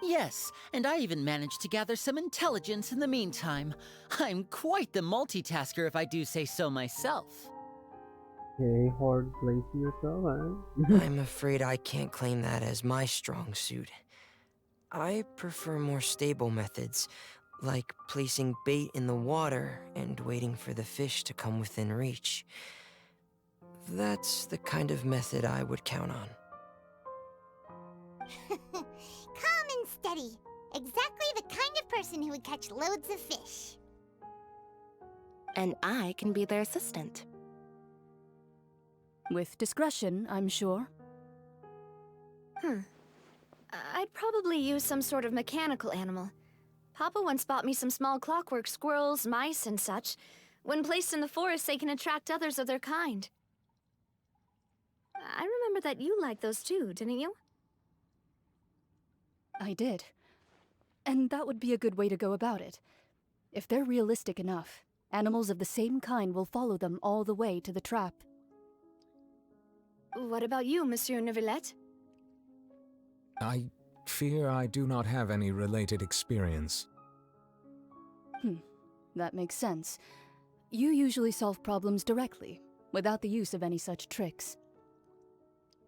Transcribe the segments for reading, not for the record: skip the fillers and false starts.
Yes, and I even managed to gather some intelligence in the meantime. I'm quite the multitasker if I do say so myself. Okay, hard placing yourself, huh? I'm afraid I can't claim that as my strong suit. I prefer more stable methods, like placing bait in the water and waiting for the fish to come within reach. That's the kind of method I would count on. Calm and steady. Exactly the kind of person who would catch loads of fish. And I can be their assistant. With discretion, I'm sure. I'd probably use some sort of mechanical animal. Papa once bought me some small clockwork squirrels, mice, and such. When placed in the forest, they can attract others of their kind. I remember that you liked those too, didn't you? I did. And that would be a good way to go about it. If they're realistic enough, animals of the same kind will follow them all the way to the trap. What about you, Monsieur Neuvillette? I fear I do not have any related experience. That makes sense. You usually solve problems directly, without the use of any such tricks.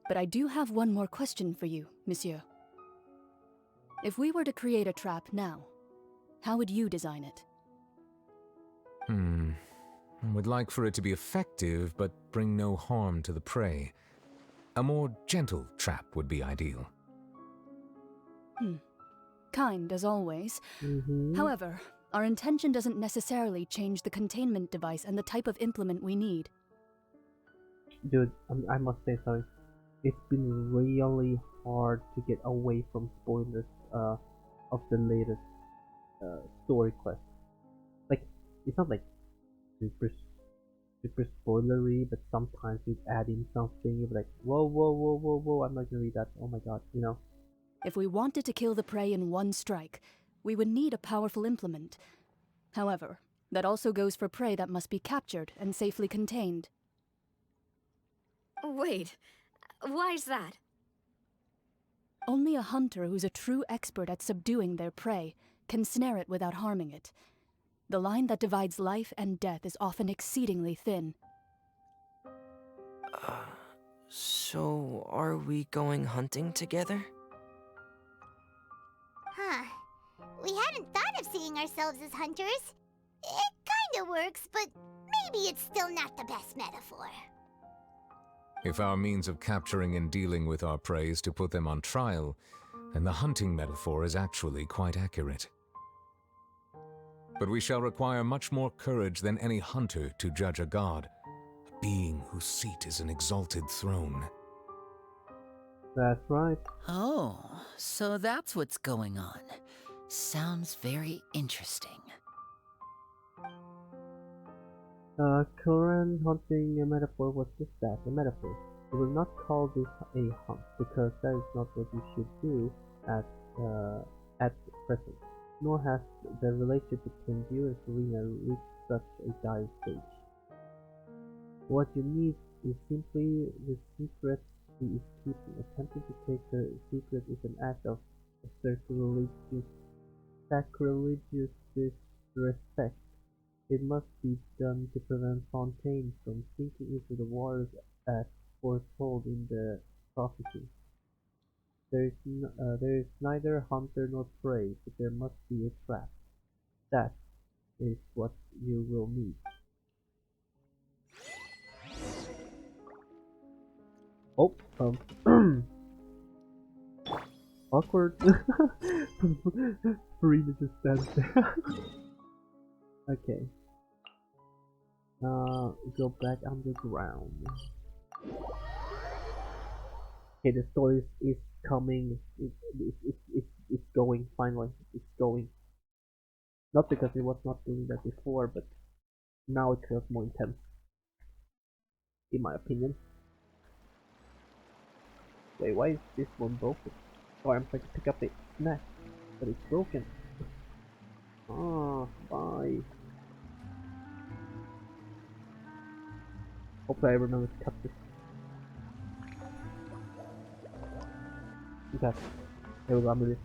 But I do have one more question for you, Monsieur. If we were to create a trap now, how would you design it? I would like for it to be effective, but bring no harm to the prey. A more gentle trap would be ideal. Kind, as always. However, our intention doesn't necessarily change the containment device and the type of implement we need. Dude, I must say sorry. It's been really hard to get away from spoilers of the latest story quest. Like, it's not like super spoilery, but sometimes you add in something, you're like, whoa, I'm not gonna read that, oh my god, you know? If we wanted to kill the prey in one strike, we would need a powerful implement. However, that also goes for prey that must be captured and safely contained. Wait, why's that? Only a hunter who's a true expert at subduing their prey can snare it without harming it. The line that divides life and death is often exceedingly thin. So are we going hunting together? Huh. We hadn't thought of seeing ourselves as hunters. It kinda works, but maybe it's still not the best metaphor. If our means of capturing and dealing with our prey is to put them on trial, then the hunting metaphor is actually quite accurate. But we shall require much more courage than any hunter to judge a god, a being whose seat is an exalted throne. That's right. Oh, so that's what's going on. Sounds very interesting. Current hunting metaphor was just that, a metaphor. We will not call this a hunt, because that is not what you should do at present. Nor has the relationship between you and Serena reached such a dire stage. What you need is simply the secret he is keeping. Attempting to take her secret is an act of sacrilegious disrespect. It must be done to prevent Fontaine from sinking into the waters as foretold in the prophecy. There is neither hunter nor prey, but there must be a trap. That is what you will need. Oh, awkward. Farina just stands there. Okay. Go back underground. Okay, the story is coming. It's going finally. It's going. Not because it was not doing that before, but now it feels more intense. In my opinion. Wait, why is this one broken? Oh, I'm trying to pick up a snack, but it's broken. Ah, bye. Hopefully I remember to cut this. Okay. Here we go, I'm with it.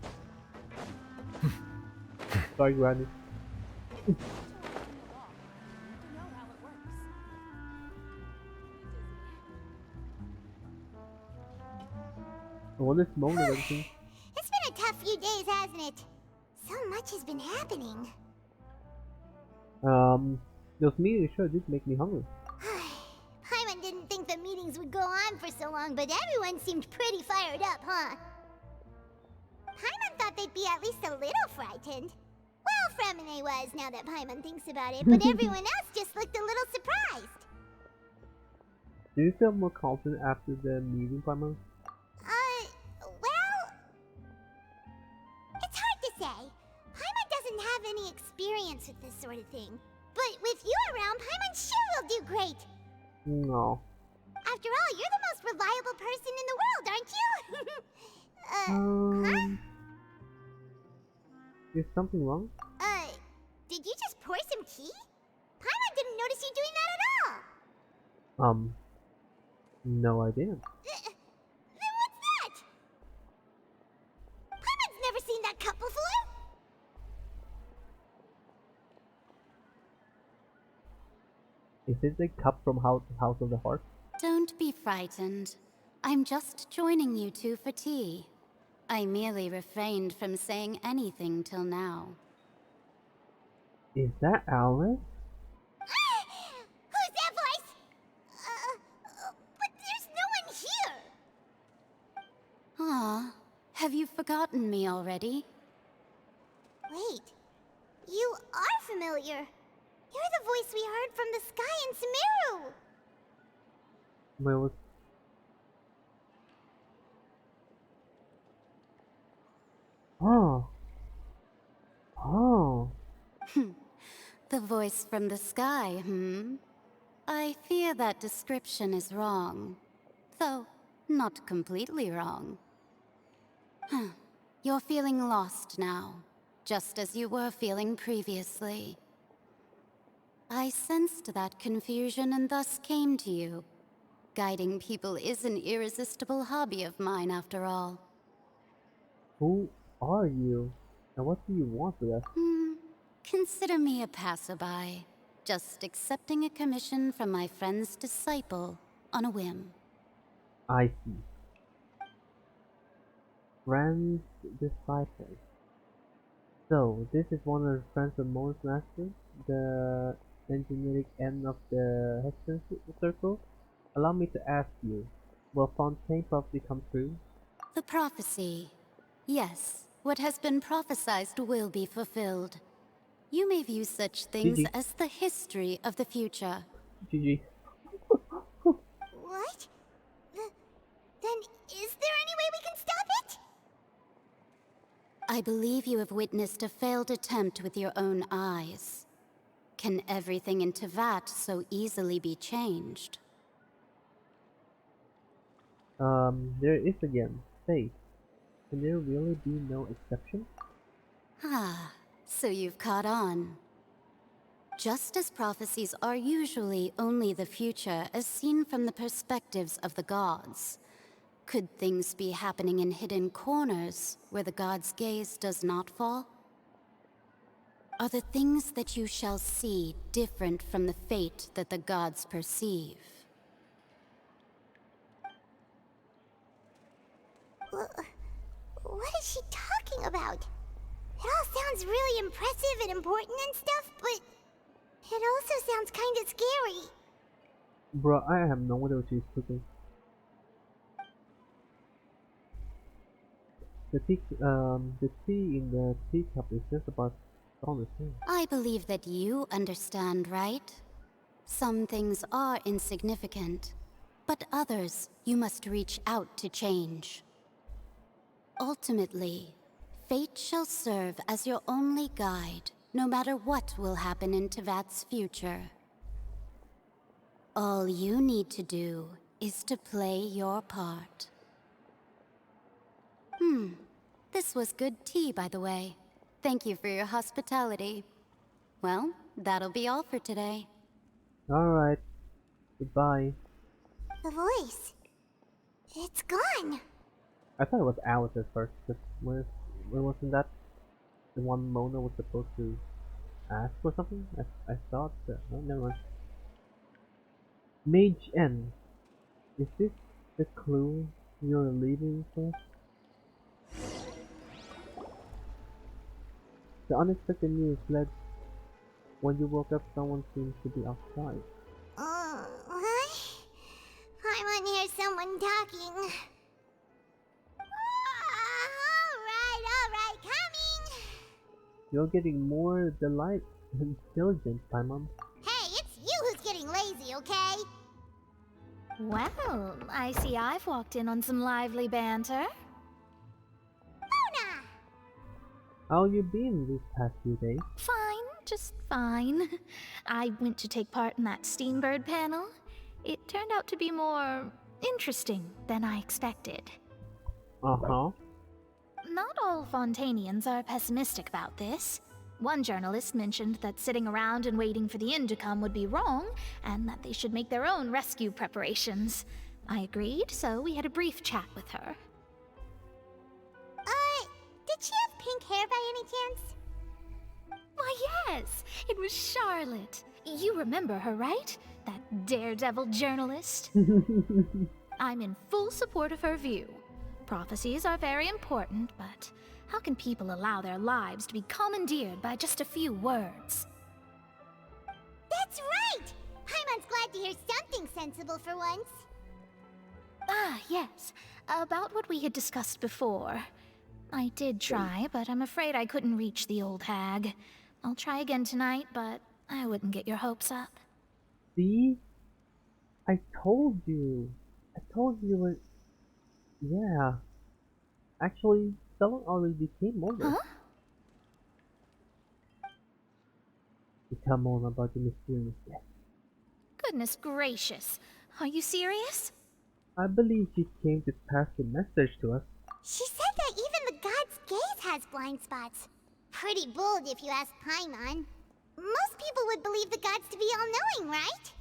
Sorry, Granny. I wonder if Mona and everything. It's been a tough few days, hasn't it? So much has been happening. Those meetings sure did make me hungry. Paimon didn't think the meetings would go on for so long, but everyone seemed pretty fired up, huh? Paimon thought they'd be at least a little frightened. Well, Fremine was, now that Paimon thinks about it, but everyone else just looked a little surprised. Do you feel more confident after the meeting, Paimon? Well... It's hard to say. Paimon doesn't have any experience with this sort of thing. But with you around, Paimon sure will do great. No. After all, you're the most reliable person in the world, aren't you? Is something wrong? Did you just pour some tea? Paimon didn't notice you doing that at all. No, I didn't. Then what's that? Paimon's never seen that cup before. Is it the cup from House of the Heart? Don't be frightened. I'm just joining you two for tea. I merely refrained from saying anything till now. Is that Alice? Who's that voice? But there's no one here. Ah, have you forgotten me already? Wait, you are familiar. You're the voice we heard from the sky in Sumeru. Where was... Oh. Oh. The voice from the sky, I fear that description is wrong. Though, not completely wrong. You're feeling lost now, just as you were feeling previously. I sensed that confusion and thus came to you. Guiding people is an irresistible hobby of mine, after all. Who are you? And what do you want with us? Consider me a passerby, just accepting a commission from my friend's disciple on a whim. I see. Friend's disciple. So, this is one of the friends of Mona's master, the enigmatic end of the Hexen Circle. Allow me to ask you, will Fontaine prophecy come true? The prophecy. Yes, what has been prophesied will be fulfilled. You may view such things GG. as the history of the future. GG. What? Then is there any way we can stop it? I believe you have witnessed a failed attempt with your own eyes. Can everything in Tevat so easily be changed? There is again, faith. Can there really be no exception? Ah, so you've caught on. Just as prophecies are usually only the future as seen from the perspectives of the gods, could things be happening in hidden corners where the gods' gaze does not fall? Are the things that you shall see different from the fate that the gods perceive? What is she talking about? It all sounds really impressive and important and stuff, but it also sounds kinda scary. Bro, I have no idea what she's cooking. The tea in the teacup is just about on the same. I believe that you understand, right? Some things are insignificant, but others you must reach out to change. Ultimately, fate shall serve as your only guide, no matter what will happen in Tevat's future. All you need to do is to play your part. This was good tea, by the way. Thank you for your hospitality. Well, that'll be all for today. Alright. Goodbye. The voice. It's gone. I thought it was Alice at first, but when wasn't that? The one Mona was supposed to ask for something? I thought that. Oh, never mind. Mage N. Is this the clue you're leading for? The unexpected news led when you woke up someone seemed to be outside. What? I want to hear someone talking. Alright, coming! You're getting more diligent, Paimon. Hey, it's you who's getting lazy, okay? Well, I see I've walked in on some lively banter. Mona! How you been these past few days? Fine, just fine. I went to take part in that Steambird panel. It turned out to be more interesting than I expected. Uh-huh. Not all Fontanians are pessimistic about this. One journalist mentioned that sitting around and waiting for the end to come would be wrong, and that they should make their own rescue preparations. I agreed, so we had a brief chat with her. Did she have pink hair by any chance? Why, yes! It was Charlotte. You remember her, right? That daredevil journalist? I'm in full support of her view. Prophecies are very important, but how can people allow their lives to be commandeered by just a few words? That's right! Paimon's glad to hear something sensible for once. Ah, yes. About what we had discussed before. I did try, but I'm afraid I couldn't reach the old hag. I'll try again tonight, but I wouldn't get your hopes up. See? I told you. I told you it. Yeah. Actually, someone already came over. Huh? To tell more about the mysterious death. Goodness gracious. Are you serious? I believe she came to pass the message to us. She said that even the god's gaze has blind spots. Pretty bold if you ask Paimon. Most people would believe the gods to be all-knowing, right?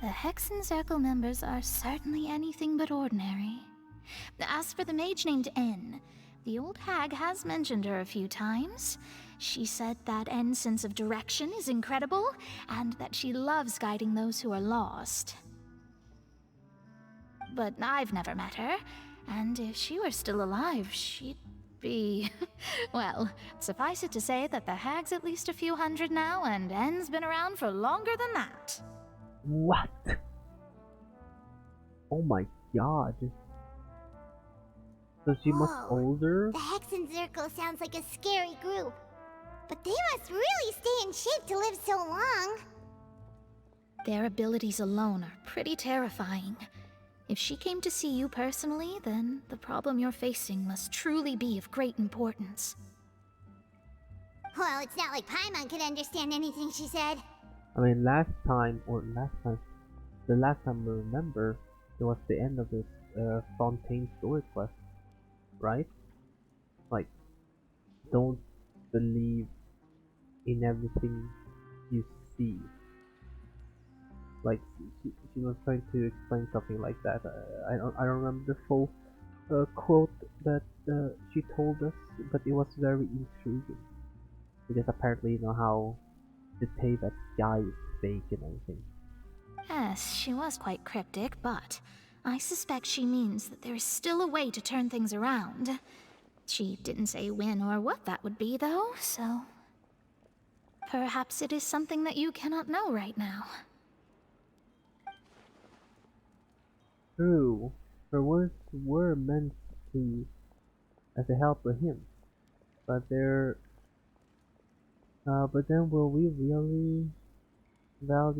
The Hexen Circle members are certainly anything but ordinary. As for the mage named N, the old hag has mentioned her a few times. She said that N's sense of direction is incredible, and that she loves guiding those who are lost. But I've never met her, and if she were still alive, she'd be... Well, suffice it to say that the hag's at least a few hundred now, and N's been around for longer than that. What? Oh my god. So she must Whoa. older? The Hexen Circle sounds like a scary group. But they must really stay in shape to live so long. Their abilities alone are pretty terrifying. If she came to see you personally, then the problem you're facing must truly be of great importance. Well, it's not like Paimon could understand anything she said. I mean, the last time I remember, it was the end of this Fontaine story quest, right? Like, don't believe in everything you see. Like, she was trying to explain something like that. I don't remember the full quote that she told us, but it was very intriguing. Because apparently, you know how they say that guy is fake and everything. Yes, she was quite cryptic, but I suspect she means that there is still a way to turn things around. She didn't say when or what that would be, though, so... Perhaps it is something that you cannot know right now. True, her words were meant to as a help for him, but then will we really realize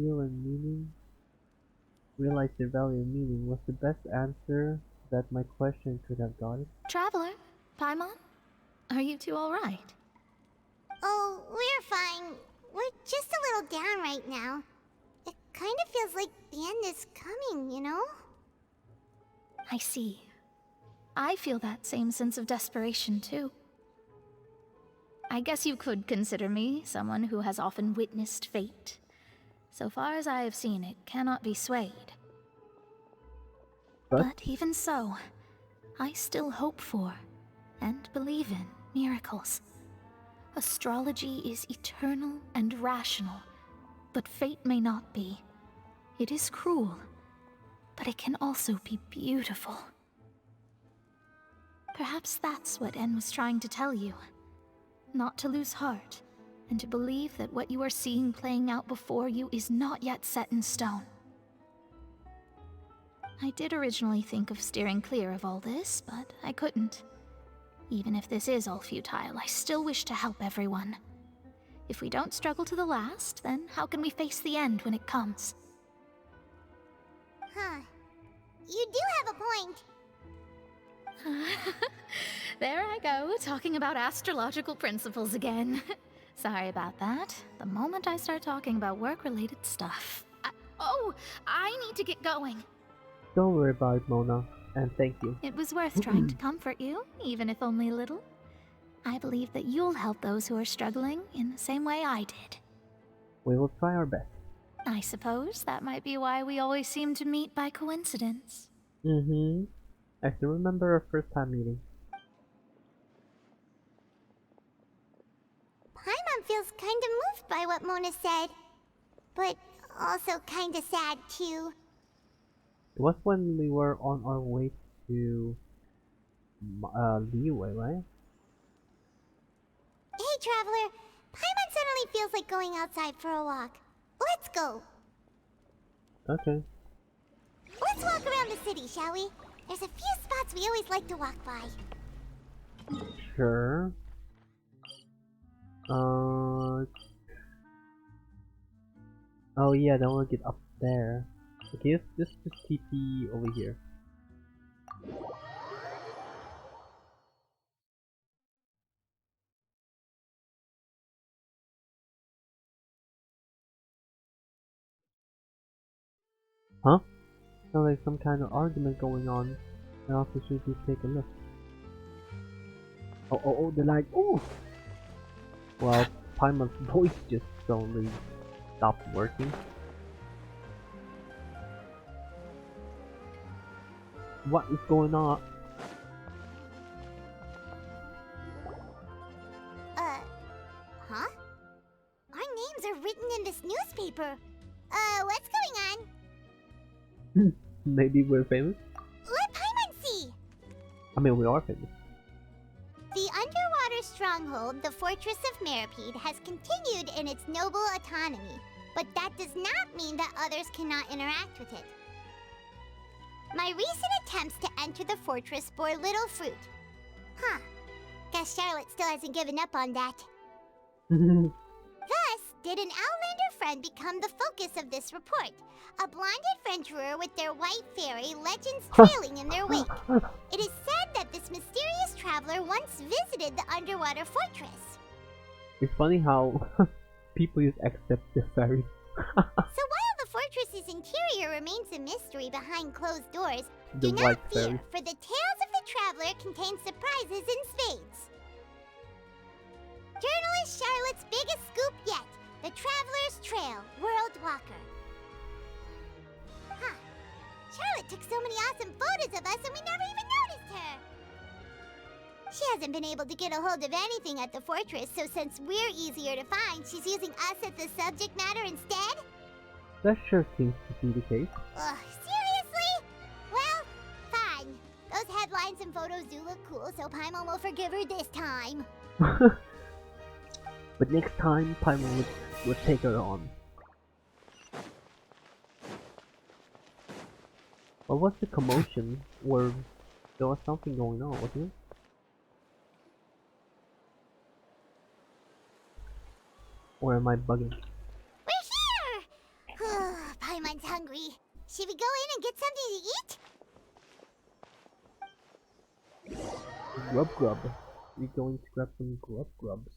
their value and meaning was the best answer that my question could have gotten? Traveler, Paimon, are you two alright? Oh, we're fine. We're just a little down right now. It kind of feels like the end is coming, you know? I see. I feel that same sense of desperation, too. I guess you could consider me someone who has often witnessed fate. So far as I have seen, it cannot be swayed. But even so, I still hope for, and believe in, miracles. Astrology is eternal and rational, but fate may not be. It is cruel, but it can also be beautiful. Perhaps that's what En was trying to tell you. Not to lose heart, and to believe that what you are seeing playing out before you is not yet set in stone. I did originally think of steering clear of all this, but I couldn't. Even if this is all futile, I still wish to help everyone. If we don't struggle to the last, then how can we face the end when it comes? Huh. You do have a point. There I go, talking about astrological principles again. Sorry about that. The moment I start talking about work-related stuff. I need to get going. Don't worry about it, Mona, and thank you. It was worth trying to comfort you, even if only a little. I believe that you'll help those who are struggling in the same way I did. We will try our best. I suppose that might be why we always seem to meet by coincidence. I still remember our first time meeting. Paimon feels kinda moved by what Mona said. But also kinda sad, too. It was when we were on our way to Liyue, right? Hey, Traveler. Paimon suddenly feels like going outside for a walk. Let's go. Okay. Let's walk around the city, shall we? There's a few spots we always like to walk by. Sure. Oh yeah, then we'll get up there. Okay, just TP over here. Huh? Sounds like some kind of argument going on. I also should take a look. Oh, the light. Ooh! Well, Paimon's voice just suddenly stopped working. What is going on? Huh? Our names are written in this newspaper. What's going on? Maybe we're famous? Let Paimon see! I mean, we are famous. The underwater stronghold, the Fortress of Meripede, has continued in its noble autonomy, but that does not mean that others cannot interact with it. My recent attempts to enter the fortress bore little fruit. Huh. Guess Charlotte still hasn't given up on that. Thus, did an Outlander friend become the focus of this report? A blonde adventurer with their white fairy, legends trailing in their wake. It is said that this mysterious traveler once visited the underwater fortress. It's funny how people just accept the fairy. So while the fortress's interior remains a mystery behind closed doors, The do white not fear, fairy. for the tales of the traveler contain surprises in spades. Journalist Charlotte's biggest scoop yet, the Traveler's Trail, World Walker. Huh. Charlotte took so many awesome photos of us and we never even noticed her. She hasn't been able to get a hold of anything at the fortress, so since we're easier to find, she's using us as the subject matter instead? That sure seems to be the case. Ugh, seriously? Well, fine. Those headlines and photos do look cool, so Paimon will forgive her this time. But next time, Paimon would take her on. What was the commotion? Or there was something going on, wasn't it? Or am I bugging? We're here! Paimon's hungry. Should we go in and get something to eat? Grub. We're going to grab some grubs.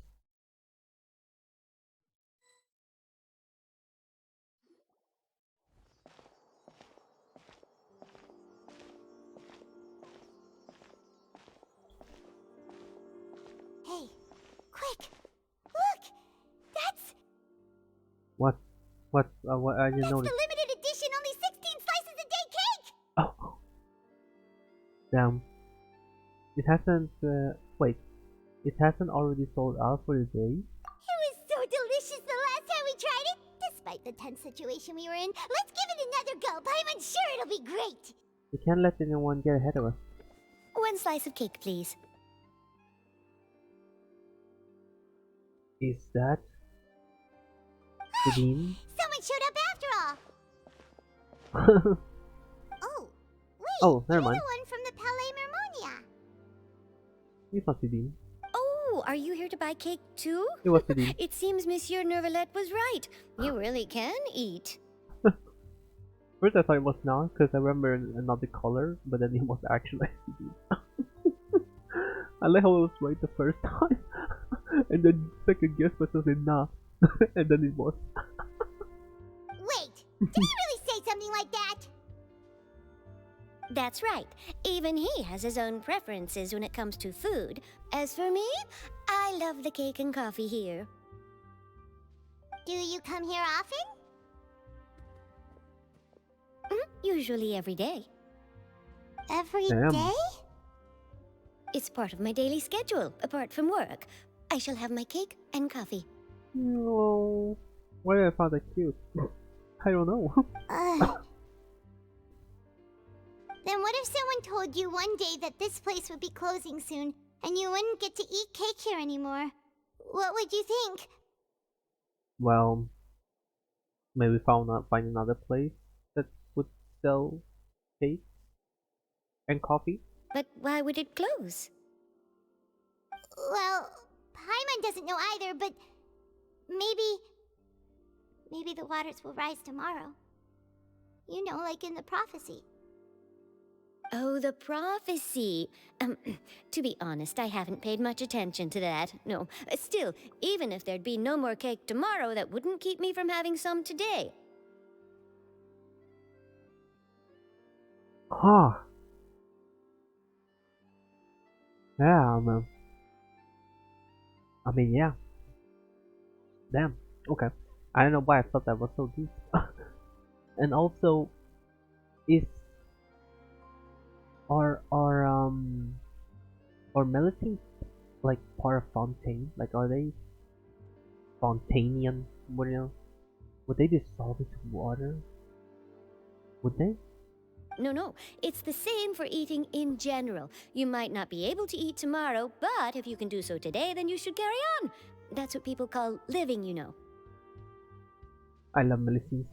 Hey, quick! Look! That's What? What? I didn't the notice. limited edition only 16 slices a day cake! Oh. Damn. It hasn't. Wait. It hasn't already sold out for the day. It was so delicious the last time we tried it. Despite the tense situation we were in, let's give it another go. I'm sure it'll be great. We can't let anyone get ahead of us. One slice of cake, please. Is that Sabine? Someone showed up after all. Oh, wait. Oh, never mind. You're the one from the Palais Mermonia. It's not Sabine. Oh, are you here to buy cake too? It was Sabine. It seems Monsieur Nervalette was right. You really can eat. First I thought it was not, because I remember another color, but then it was actually Sabine. I like how it was right the first time, and then second guess was just nah, and then it was. Wait, did he really say something like that? That's right. Even he has his own preferences when it comes to food. As for me, I love the cake and coffee here. Do you come here often? Usually every day. Every Damn. day? It's part of my daily schedule, apart from work. I shall have my cake and coffee. No. Why did I find that cute? I don't know. Then what if someone told you one day that this place would be closing soon, and you wouldn't get to eat cake here anymore? What would you think? Well, maybe find another place that would sell cake and coffee. But why would it close? Well, Paimon doesn't know either, but maybe the waters will rise tomorrow. You know, like in the prophecy. Oh, the prophecy. To be honest, I haven't paid much attention to that. No, still, even if there'd be no more cake tomorrow, that wouldn't keep me from having some today. Huh. Yeah, I mean, yeah. Damn. Okay. I don't know why I thought that was so deep. And also, is or Melody like part of Fontaine? Like, are they Fontainian? What do you know? Would they dissolve into water? Would they? No, it's the same for eating in general. You might not be able to eat tomorrow, but if you can do so today, then you should carry on. That's what people call living, you know. I love Melissa's.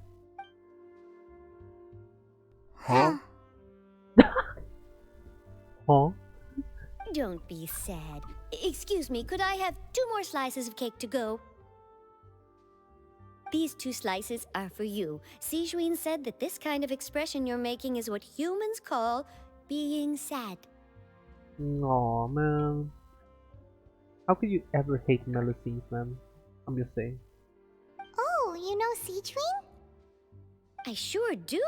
Huh? Huh? Don't be sad. Excuse me, could I have 2 more slices of cake to go? These 2 slices are for you. Sijuin said that this kind of expression you're making is what humans call being sad. Aw, man. How could you ever hate Melissa's, man? I'm just saying. Oh, you know Sijuin? I sure do.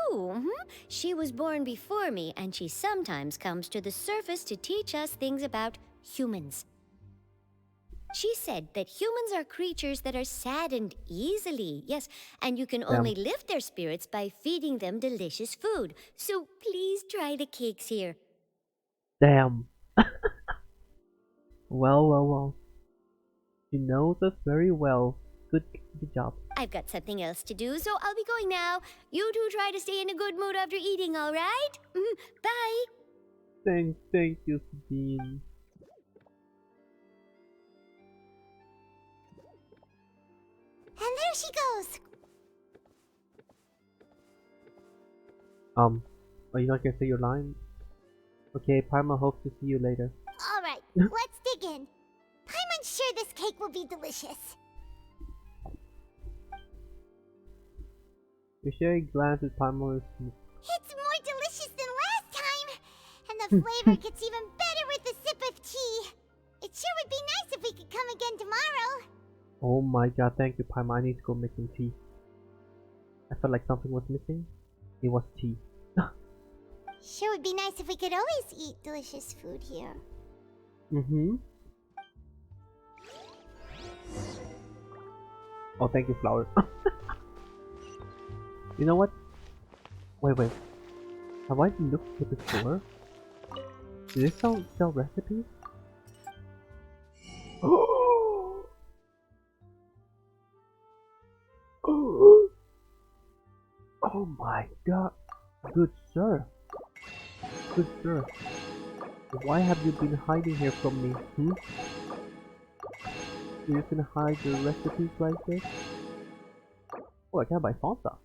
She was born before me, and she sometimes comes to the surface to teach us things about humans. She said that humans are creatures that are saddened easily, yes, and you can only lift their spirits by feeding them delicious food. So please try the cakes here. Damn. Well. She knows us very well. Good job. I've got something else to do, so I'll be going now. You two try to stay in a good mood after eating, all right? Bye. Thank you, Sabine. And there she goes. Are you not gonna say your line? Okay, Paimon hopes to see you later. Alright, let's dig in. Paimon's sure this cake will be delicious. Michelle glances at Paimon. It's more delicious than last time! And the flavor gets even better with a sip of tea. It sure would be nice if we could come again tomorrow. Oh my god, thank you, Paimon. I need to go make some tea. I felt like something was missing. It was tea. Sure would be nice if we could always eat delicious food here. Oh, thank you, flowers. You know what? Wait. Have I looked at the store? Do they sell recipes? Oh my god. Good sir. Good sir. Why have you been hiding here from me? You can hide the recipes like this? Oh, I can buy Fanta.